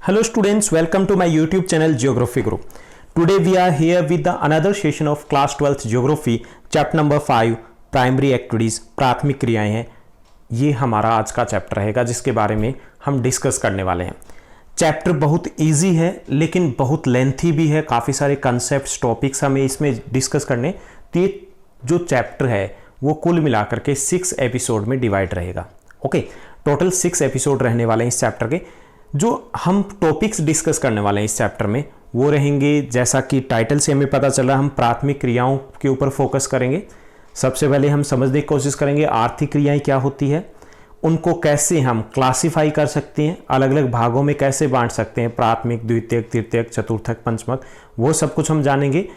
Hello students, welcome to my YouTube channel Geography Group. Today we are here with the another session of class 12th Geography, chapter number 5, primary activities, प्राथमिक क्रियाएं हैं। ये हमारा आज का chapter रहेगा जिसके बारे में हम डिस्कस करने वाले हैं। चैप्टर बहुत इजी है लेकिन बहुत लेंथी भी है, काफ़ी सारे कंसेप्ट टॉपिक्स हमें इसमें डिस्कस करने। तो ये जो चैप्टर है वो कुल मिलाकर के 6 एपिसोड में डिवाइड रहेगा। ओके, टोटल 6 एपिसोड रहने वाले हैं इस चैप्टर के। जो हम टॉपिक्स डिस्कस करने वाले हैं इस चैप्टर में वो रहेंगे, जैसा कि टाइटल से हमें पता चला, हम प्राथमिक क्रियाओं के ऊपर फोकस करेंगे। सबसे पहले हम समझने की कोशिश करेंगे आर्थिक क्रियाएं क्या होती है, उनको कैसे हम क्लासिफाई कर सकते हैं, अलग अलग भागों में कैसे बांट सकते हैं, प्राथमिक, द्वितीयक, तृतीयक, चतुर्थक, पंचमक, वो सब कुछ हम जानेंगे।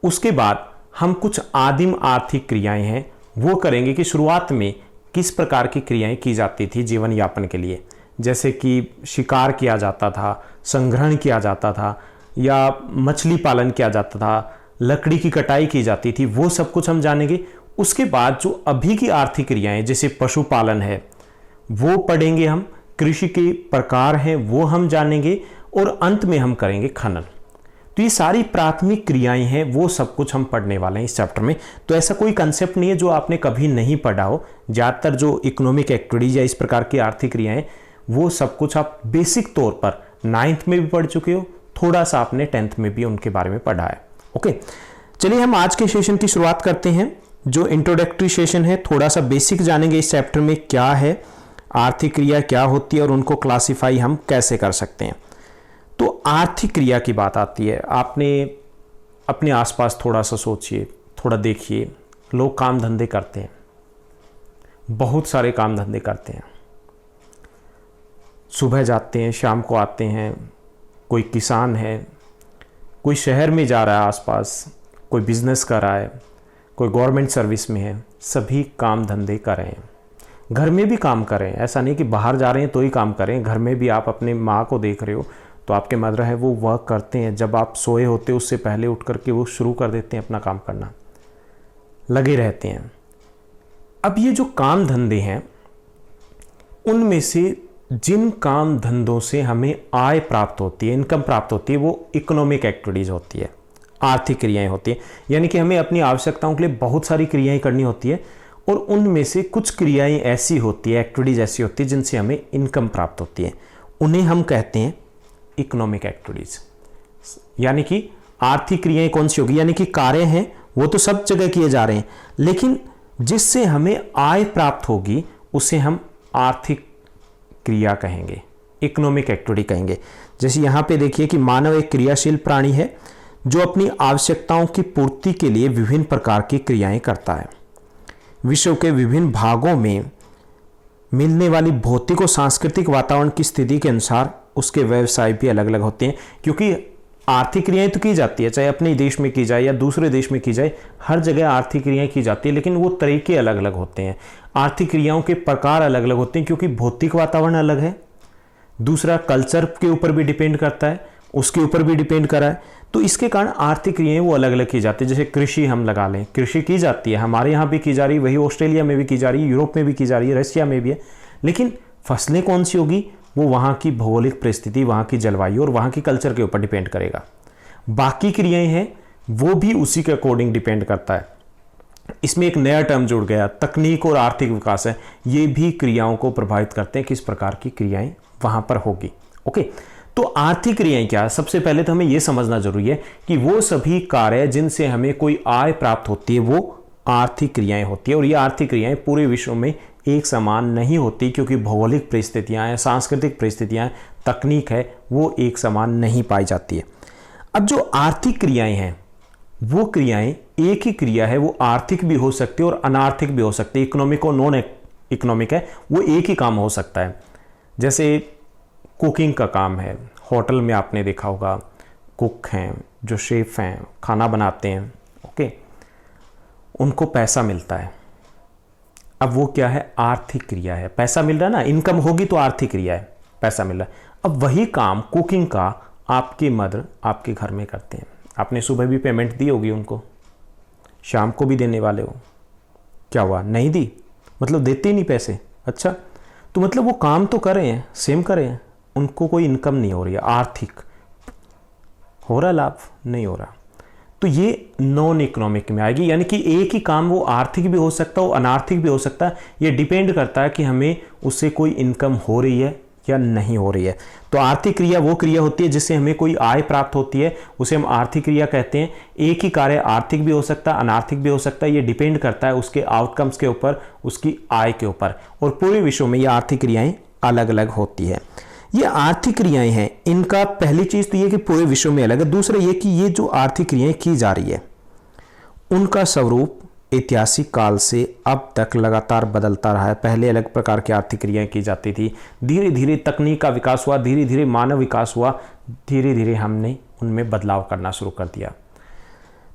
उसके बाद हम कुछ आदिम आर्थिक क्रियाएं हैं वो करेंगे कि शुरुआत में किस प्रकार की क्रियाएं की जाती थी जीवन यापन के लिए, जैसे कि शिकार किया जाता था, संग्रहण किया जाता था, या मछली पालन किया जाता था, लकड़ी की कटाई की जाती थी, वो सब कुछ हम जानेंगे। उसके बाद जो अभी की आर्थिक क्रियाएं जैसे पशुपालन है वो पढ़ेंगे हम, कृषि के प्रकार हैं वो हम जानेंगे, और अंत में हम करेंगे खनन। तो ये सारी प्राथमिक क्रियाएं हैं वो सब कुछ हम पढ़ने वाले हैं इस चैप्टर में। तो ऐसा कोई कंसेप्ट नहीं है जो आपने कभी नहीं पढ़ा हो। ज़्यादातर जो इकोनॉमिक एक्टिविटीज या इस प्रकार की आर्थिक क्रियाएं वो सब कुछ आप बेसिक तौर पर 9th में भी पढ़ चुके हो, थोड़ा सा आपने 10th में भी उनके बारे में पढ़ा है। ओके, चलिए हम आज के सेशन की शुरुआत करते हैं। जो इंट्रोडक्टरी सेशन है, थोड़ा सा बेसिक जानेंगे इस चैप्टर में क्या है, आर्थिक क्रिया क्या होती है और उनको क्लासिफाई हम कैसे कर सकते हैं। तो आर्थिक क्रिया की बात आती है, आपने अपने आसपास थोड़ा सा सोचिए, थोड़ा देखिए, लोग काम धंधे करते हैं, बहुत सारे काम धंधे करते हैं। सुबह जाते हैं, शाम को आते हैं। कोई किसान है, कोई शहर में जा रहा है आसपास, कोई बिजनेस कर रहा है, कोई गवर्नमेंट सर्विस में है, सभी काम धंधे कर रहे हैं। घर में भी काम कर रहे हैं, ऐसा नहीं कि बाहर जा रहे हैं तो ही काम कर रहे हैं। घर में भी आप अपने माँ को देख रहे हो तो आपके मदर है वो वर्क करते हैं, जब आप सोए होते उससे पहले उठ करके वो शुरू कर देते हैं अपना काम करना, लगे रहते हैं। अब ये जो काम धंधे हैं उनमें से जिन काम धंधों से हमें आय प्राप्त होती है, इनकम प्राप्त होती है, वो इकोनॉमिक एक्टिविटीज होती है, आर्थिक क्रियाएं होती हैं। यानी कि हमें अपनी आवश्यकताओं के लिए बहुत सारी क्रियाएं करनी होती है और उनमें से कुछ क्रियाएं ऐसी होती है, एक्टिविटीज ऐसी होती है जिनसे हमें इनकम प्राप्त होती है, उन्हें हम कहते हैं इकोनॉमिक एक्टिविटीज। यानी कि आर्थिक क्रियाएं कौन सी होगी, यानी कि कार्य हैं वो तो सब जगह किए जा रहे हैं, लेकिन जिससे हमें आय प्राप्त होगी उसे हम आर्थिक क्रिया कहेंगे, इकोनॉमिक एक्टिविटी कहेंगे। जैसे यहाँ पे देखिए कि मानव एक क्रियाशील प्राणी है जो अपनी आवश्यकताओं की पूर्ति के लिए विभिन्न प्रकार की क्रियाएं करता है। विश्व के विभिन्न भागों में मिलने वाली भौतिक और सांस्कृतिक वातावरण की स्थिति के अनुसार उसके व्यवसाय भी अलग अलग होते हैं, क्योंकि आर्थिक क्रियाएं तो की जाती है, चाहे अपने देश में की जाए या दूसरे देश में की जाए, हर जगह आर्थिक क्रियाएं की जाती है, लेकिन वो तरीके अलग अलग होते हैं। आर्थिक क्रियाओं के प्रकार अलग अलग होते हैं क्योंकि भौतिक वातावरण अलग है, दूसरा कल्चर के ऊपर भी डिपेंड करता है, उसके ऊपर भी डिपेंड कर रहा है। तो इसके कारण आर्थिक क्रियाएं वो अलग अलग की जाती है। जैसे कृषि हम लगा लें, कृषि की जाती है, हमारे यहाँ भी की जा रही है, वही ऑस्ट्रेलिया में भी की जा रही है, यूरोप में भी की जा रही है, रशिया में भी है, लेकिन फसलें कौन सी होगी वो वहाँ की भौगोलिक परिस्थिति, वहाँ की जलवायु और वहाँ की कल्चर के ऊपर डिपेंड करेगा। बाकी क्रियाएं हैं वो भी उसी के अकॉर्डिंग डिपेंड करता है। इसमें एक नया टर्म जुड़ गया, तकनीक और आर्थिक विकास है, ये भी क्रियाओं को प्रभावित करते हैं, किस प्रकार की क्रियाएं वहां पर होगी। ओके, तो आर्थिक क्रियाएं क्या है, सबसे पहले तो हमें यह समझना जरूरी है कि वो सभी कार्य जिनसे हमें कोई आय प्राप्त होती है वो आर्थिक क्रियाएं होती है। और ये आर्थिक क्रियाएं पूरे विश्व में एक समान नहीं होती, क्योंकि भौगोलिक परिस्थितियां हैं, सांस्कृतिक परिस्थितियां, तकनीक है, वो एक समान नहीं पाई जाती है। अब जो आर्थिक क्रियाएं हैं वो क्रियाएं, एक ही क्रिया है वो आर्थिक भी हो सकती है और अनार्थिक भी हो सकती है, इकोनॉमिक और नॉन इकोनॉमिक है, वो एक ही काम हो सकता है। जैसे कुकिंग का काम है, होटल में आपने देखा होगा कुक हैं, जो शेफ हैं, खाना बनाते हैं, ओके, उनको पैसा मिलता है। अब वो क्या है, आर्थिक क्रिया है, पैसा मिल रहा है ना, इनकम होगी तो आर्थिक क्रिया है, पैसा मिल रहा है। अब वही काम कुकिंग का आपकी मदर आपके घर में करते हैं, आपने सुबह भी पेमेंट दी होगी उनको, शाम को भी देने वाले हो, क्या हुआ, नहीं दी, मतलब देते ही नहीं पैसे। अच्छा, तो मतलब वो काम तो कर रहे हैं, सेम कर रहे हैं, उनको कोई इनकम नहीं हो रही है, आर्थिक हो रहा लाभ नहीं हो रहा, तो ये नॉन इकोनॉमिक में आएगी। यानी कि एक ही काम वो आर्थिक भी हो सकता है, वो अनार्थिक भी हो सकता है। ये डिपेंड करता है कि हमें उससे कोई इनकम हो रही है या नहीं हो रही है। तो आर्थिक क्रिया वो क्रिया होती है जिससे हमें कोई आय प्राप्त होती है, उसे हम आर्थिक क्रिया कहते हैं। एक ही कार्य आर्थिक भी हो सकता है, अनार्थिक भी हो सकता है। ये डिपेंड करता है उसके आउटकम्स के ऊपर, उसकी आय के ऊपर। और पूरे विश्व में ये आर्थिक क्रियाएं अलग अलग होती है। ये आर्थिक क्रियाएं हैं, इनका पहली चीज तो ये कि पूरे विश्व में अलग है। दूसरा ये कि ये जो आर्थिक क्रियाएं की जा रही है उनका स्वरूप ऐतिहासिक काल से अब तक लगातार बदलता रहा है। पहले अलग प्रकार की आर्थिक क्रियाएं की जाती थी, धीरे धीरे तकनीक का विकास हुआ, धीरे धीरे मानव विकास हुआ, धीरे धीरे हमने उनमें बदलाव करना शुरू कर दिया।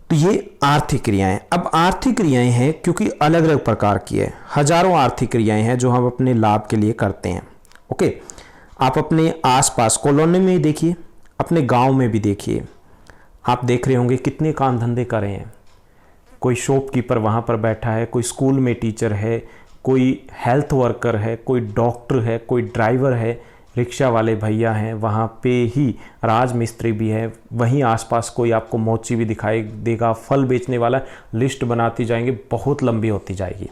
तो ये आर्थिक क्रियाएं। अब आर्थिक क्रियाएं हैं क्योंकि अलग अलग प्रकार की है, हजारों आर्थिक क्रियाएं हैं जो हम अपने लाभ के लिए करते हैं। ओके, आप अपने आसपास कॉलोनी में देखिए, अपने गांव में भी देखिए, आप देख रहे होंगे कितने काम धंधे कर रहे हैं। कोई शॉपकीपर वहाँ पर बैठा है, कोई स्कूल में टीचर है, कोई हेल्थ वर्कर है, कोई डॉक्टर है, कोई ड्राइवर है, रिक्शा वाले भैया हैं, वहाँ पे ही राजमिस्त्री भी है, वहीं आसपास कोई आपको मोची भी दिखाई देगा, फल बेचने वाला। लिस्ट बनाती जाएंगे, बहुत लंबी होती जाएगी।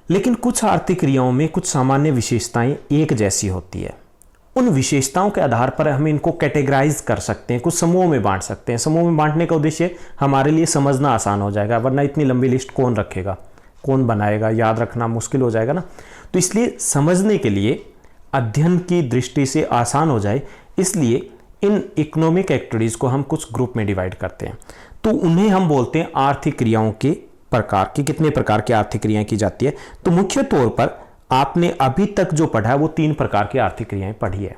लेकिन कुछ आर्थिक क्रियाओं में कुछ सामान्य विशेषताएं एक जैसी होती है। उन विशेषताओं के आधार पर हम इनको कैटेगराइज कर सकते हैं, कुछ समूहों में बांट सकते हैं। समूह में बांटने का उद्देश्य हमारे लिए समझना आसान हो जाएगा, वरना इतनी लंबी लिस्ट कौन रखेगा, कौन बनाएगा, याद रखना मुश्किल हो जाएगा ना। तो इसलिए समझने के लिए, अध्ययन की दृष्टि से आसान हो जाए, इसलिए इन इकोनॉमिक एक्टिविटीज को हम कुछ ग्रुप में डिवाइड करते हैं। तो उन्हें हम बोलते हैं आर्थिक क्रियाओं के प्रकार की। कितने प्रकार की आर्थिक क्रियाएं की जाती है? तो मुख्य तौर पर आपने अभी तक जो पढ़ा है वो 3 प्रकार की आर्थिक क्रियाएं पढ़ी है,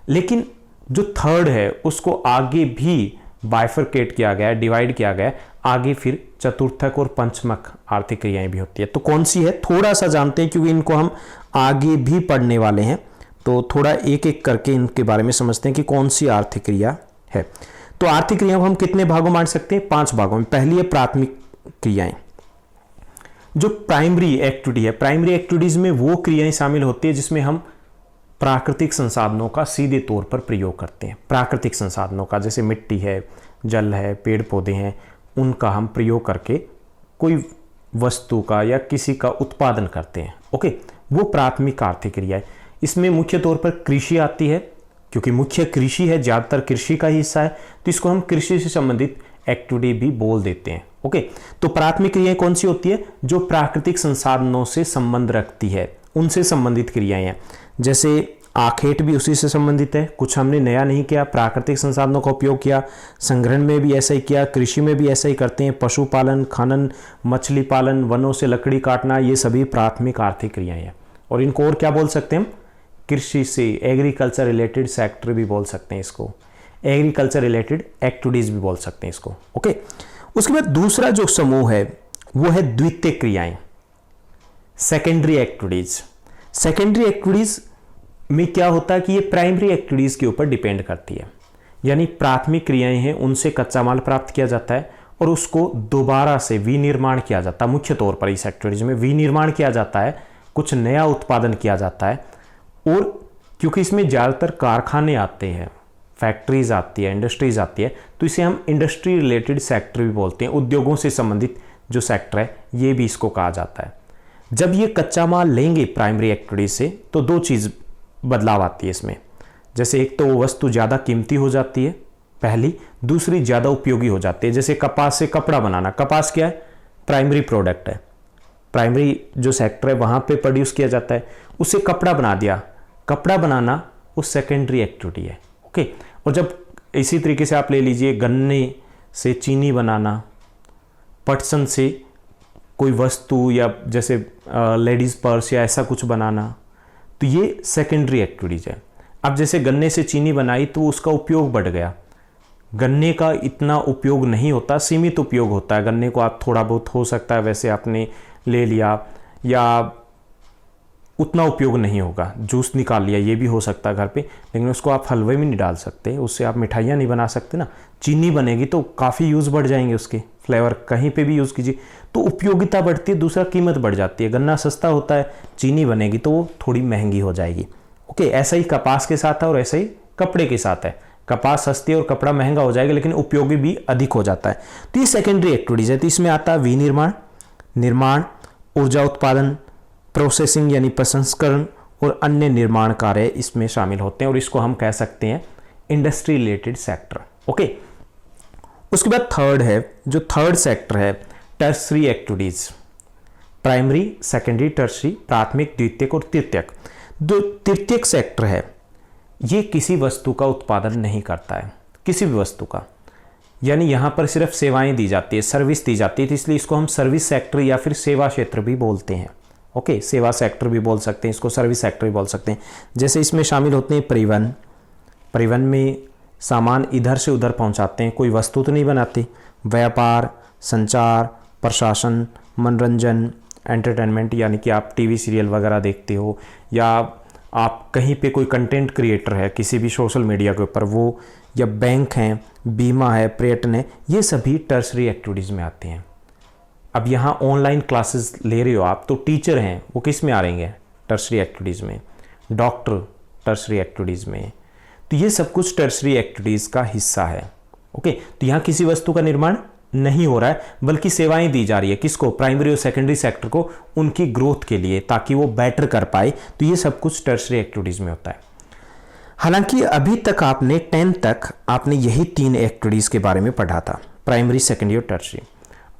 लेकिन जो थर्ड है उसको आगे भी बाइफरकेट किया गया है, डिवाइड किया गया है। आगे फिर चतुर्थक और पंचमक आर्थिक क्रियाएं भी होती है। तो कौन सी है थोड़ा सा जानते हैं, क्योंकि इनको हम आगे भी पढ़ने वाले हैं। तो थोड़ा एक एक करके इनके बारे में समझते हैं कि कौन सी आर्थिक क्रिया है। तो आर्थिक क्रियाओं को हम कितने भागों में बांट सकते हैं? 5 भागों में। पहली है प्राथमिक क्रियाएं, जो प्राइमरी एक्टिविटी है। प्राइमरी एक्टिविटीज में वो क्रियाएं शामिल होती है जिसमें हम प्राकृतिक संसाधनों का सीधे तौर पर प्रयोग करते हैं। प्राकृतिक संसाधनों का, जैसे मिट्टी है, जल है, पेड़ पौधे हैं, उनका हम प्रयोग करके कोई वस्तु का या किसी का उत्पादन करते हैं। ओके, वो प्राथमिक आर्थिक क्रिया है। इसमें मुख्य तौर पर कृषि आती है, क्योंकि मुख्य कृषि है, ज़्यादातर कृषि का ही हिस्सा है, तो इसको हम कृषि से संबंधित एक्टिविटी भी बोल देते हैं। ओके, तो प्राथमिक क्रियाएं कौन सी होती है? जो प्राकृतिक संसाधनों से संबंध रखती है, उनसे संबंधित क्रियाएं हैं। जैसे आखेट भी उसी से संबंधित है, कुछ हमने नया नहीं किया, प्राकृतिक संसाधनों का उपयोग किया। संग्रहण में भी ऐसा ही किया, कृषि में भी ऐसा ही करते हैं। पशुपालन, खनन, मछली पालन, वनों से लकड़ी काटना, ये सभी प्राथमिक आर्थिक क्रियाएं हैं। और इनको और क्या बोल सकते हैं हम? कृषि से, एग्रीकल्चर रिलेटेड सेक्टर भी बोल सकते हैं इसको, एग्रीकल्चर रिलेटेड एक्टिविटीज भी बोल सकते हैं इसको। ओके, उसके बाद दूसरा जो समूह है वो है द्वितीयक क्रियाएं, सेकेंडरी एक्टिविटीज। सेकेंडरी एक्टिविटीज में क्या होता है कि ये प्राइमरी एक्टिविटीज के ऊपर डिपेंड करती है। यानी प्राथमिक क्रियाएं हैं, उनसे कच्चा माल प्राप्त किया जाता है और उसको दोबारा से विनिर्माण किया जाता है। मुख्य तौर पर इस एक्टिविटीज में विनिर्माण किया जाता है, कुछ नया उत्पादन किया जाता है। और क्योंकि इसमें ज़्यादातर कारखाने आते हैं, फैक्ट्रीज आती है, इंडस्ट्रीज आती है, तो इसे हम इंडस्ट्री रिलेटेड सेक्टर भी बोलते हैं। उद्योगों से संबंधित जो सेक्टर है ये भी इसको कहा जाता है। जब ये कच्चा माल लेंगे प्राइमरी एक्टिविटीज से, तो 2 चीज़ बदलाव आती है इसमें। जैसे एक तो वो वस्तु ज़्यादा कीमती हो जाती है पहली, दूसरी ज़्यादा उपयोगी हो जाती है। जैसे कपास से कपड़ा बनाना, कपास क्या है? प्राइमरी प्रोडक्ट है, प्राइमरी जो सेक्टर है वहाँ पे प्रोड्यूस किया जाता है, उससे कपड़ा बना दिया। कपड़ा बनाना वो सेकेंडरी एक्टिविटी है। ओके, और जब इसी तरीके से आप ले लीजिए गन्ने से चीनी बनाना, पटसन से कोई वस्तु या जैसे लेडीज़ पर्स या ऐसा कुछ बनाना, तो ये सेकेंडरी एक्टिविटीज है। अब जैसे गन्ने से चीनी बनाई तो उसका उपयोग बढ़ गया। गन्ने का इतना उपयोग नहीं होता, सीमित उपयोग होता है। गन्ने को आप थोड़ा बहुत हो सकता है वैसे आपने ले लिया, या उतना उपयोग नहीं होगा, जूस निकाल लिया, ये भी हो सकता है घर पे, लेकिन उसको आप हलवे में नहीं डाल सकते, उससे आप मिठाइयाँ नहीं बना सकते ना। चीनी बनेगी तो काफ़ी यूज़ बढ़ जाएंगे, उसके फ्लेवर कहीं पे भी यूज़ कीजिए तो उपयोगिता बढ़ती है, दूसरा कीमत बढ़ जाती है। गन्ना सस्ता होता है, चीनी बनेगी तो वो थोड़ी महंगी हो जाएगी। ओके, ऐसा ही कपास के साथ है और ऐसा ही कपड़े के साथ है। कपास सस्ती और कपड़ा महंगा हो जाएगा, लेकिन उपयोगी भी अधिक हो जाता है। तो ये सेकेंडरी एक्टिविटीज है। तो इसमें आता है विनिर्माण, निर्माण, ऊर्जा उत्पादन, प्रोसेसिंग यानी प्रसंस्करण और अन्य निर्माण कार्य इसमें शामिल होते हैं, और इसको हम कह सकते हैं इंडस्ट्री रिलेटेड सेक्टर। ओके, उसके बाद थर्ड है, जो थर्ड सेक्टर है tertiary activities, primary, secondary, tertiary, प्राथमिक, द्वितीयक और तृतीयक। जो तृतीयक सेक्टर है ये किसी वस्तु का उत्पादन नहीं करता है, किसी भी वस्तु का, यानी यहाँ पर सिर्फ सेवाएं दी जाती है, सर्विस दी जाती है, तो इसलिए इसको हम सर्विस सेक्टर या फिर सेवा क्षेत्र भी बोलते हैं। ओके, सेवा सेक्टर भी बोल सकते हैं इसको, सर्विस सेक्टर भी बोल सकते हैं। जैसे इसमें शामिल होते हैं परिवहन, परिवहन में सामान इधर से उधर पहुँचाते हैं, कोई वस्तु तो नहीं बनाते। व्यापार, संचार, प्रशासन, मनोरंजन, एंटरटेनमेंट यानी कि आप टीवी सीरियल वगैरह देखते हो, या आप कहीं पे कोई कंटेंट क्रिएटर है किसी भी सोशल मीडिया के ऊपर, वो, या बैंक हैं, बीमा है, पर्यटन है, ये सभी टर्सरी एक्टिविटीज़ में आते हैं। अब यहाँ ऑनलाइन क्लासेस ले रहे हो आप, तो टीचर हैं वो किस में आ रहे हैं? टर्सरी एक्टिविटीज़ में। डॉक्टर टर्सरी एक्टिविटीज़ में। तो ये सब कुछ टर्सरी एक्टिविटीज़ का हिस्सा है। ओके, तो यहाँ किसी वस्तु का निर्माण नहीं हो रहा है, बल्कि सेवाएं दी जा रही है। किसको? प्राइमरी और सेकेंडरी सेक्टर को, उनकी ग्रोथ के लिए, ताकि वो बेटर कर पाए। तो ये सब कुछ टर्सरी एक्टिविटीज़ में होता है। हालांकि अभी तक आपने 10th तक आपने यही 3 एक्टिविटीज़ के बारे में पढ़ा था, प्राइमरी, सेकेंडरी और टर्सरी।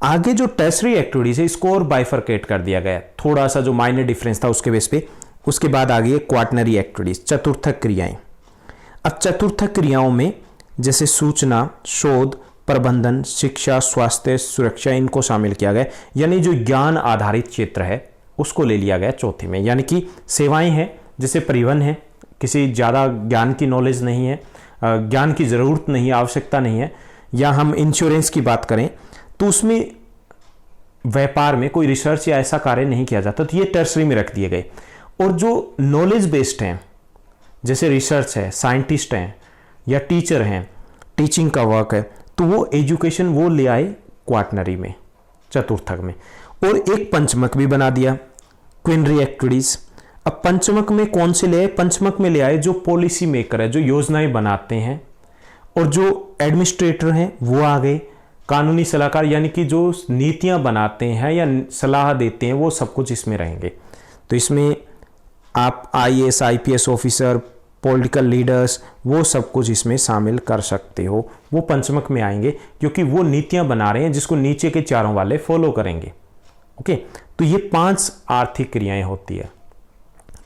आगे जो टर्सरी एक्टिविटीज़ है इसको और बाइफरकेट कर दिया गया, थोड़ा सा जो माइनर डिफरेंस था उसके बेस पे। उसके बाद आ गई क्वाटनरी एक्टिविटीज़, चतुर्थक क्रियाएं। अब चतुर्थक क्रियाओं में जैसे सूचना, शोध, प्रबंधन, शिक्षा, स्वास्थ्य, सुरक्षा, इनको शामिल किया गया। यानी जो ज्ञान आधारित क्षेत्र है उसको ले लिया गया चौथे में। यानी कि सेवाएं हैं, जैसे परिवहन है, किसी ज़्यादा ज्ञान की नॉलेज नहीं है, ज्ञान की ज़रूरत नहीं, आवश्यकता नहीं है। या हम इंश्योरेंस की बात करें तो उसमें व्यापार में कोई रिसर्च या ऐसा कार्य नहीं किया जाता, तो ये टर्सरी में रख दिए गए। और जो नॉलेज बेस्ड हैं, जैसे रिसर्च है, साइंटिस्ट हैं या टीचर हैं, टीचिंग का वर्क है, तो वो एजुकेशन वो ले आए क्वाटनरी में, चतुर्थक में। और एक पंचमक भी बना दिया, क्विनरी एक्टिविटीज। अब पंचमक में कौन से ले आए? पंचमक में ले आए जो पॉलिसी मेकर है, जो योजनाएं बनाते हैं, और जो एडमिनिस्ट्रेटर हैं वो आ गए, कानूनी सलाहकार यानी कि जो नीतियां बनाते हैं या सलाह देते हैं, वो सब कुछ इसमें रहेंगे। तो इसमें आप IAS, IPS officer, political leaders, वो सब कुछ इसमें शामिल कर सकते हो। वो पंचमक में आएंगे क्योंकि वो नीतियां बना रहे हैं जिसको नीचे के चारों वाले फॉलो करेंगे। ओके, तो ये 5 आर्थिक क्रियाएं होती है,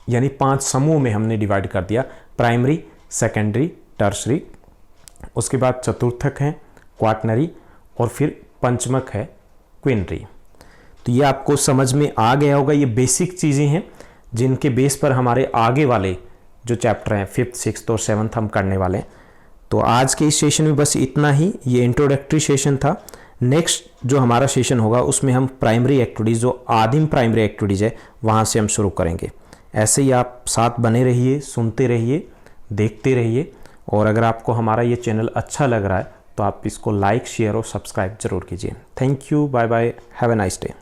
यानी 5 समूह में हमने डिवाइड कर दिया, प्राइमरी, सेकेंडरी, टर्सरी, उसके बाद चतुर्थक है क्वाटनरी, और फिर पंचमक है क्विनरी। तो ये आपको समझ में आ गया होगा। ये बेसिक चीज़ें हैं जिनके बेस पर हमारे आगे वाले जो चैप्टर हैं 5th, 6th और 7th हम करने वाले हैं। तो आज के इस सेशन में बस इतना ही। ये इंट्रोडक्टरी सेशन था। नेक्स्ट जो हमारा सेशन होगा उसमें हम प्राइमरी एक्टिविटीज़, जो आदिम प्राइमरी एक्टिविटीज़ है, वहाँ से हम शुरू करेंगे। ऐसे ही आप साथ बने रहिए, सुनते रहिए, देखते रहिए। और अगर आपको हमारा ये चैनल अच्छा लग रहा है तो आप इसको लाइक, शेयर और सब्सक्राइब जरूर कीजिए। Thank you, bye bye, have a nice day.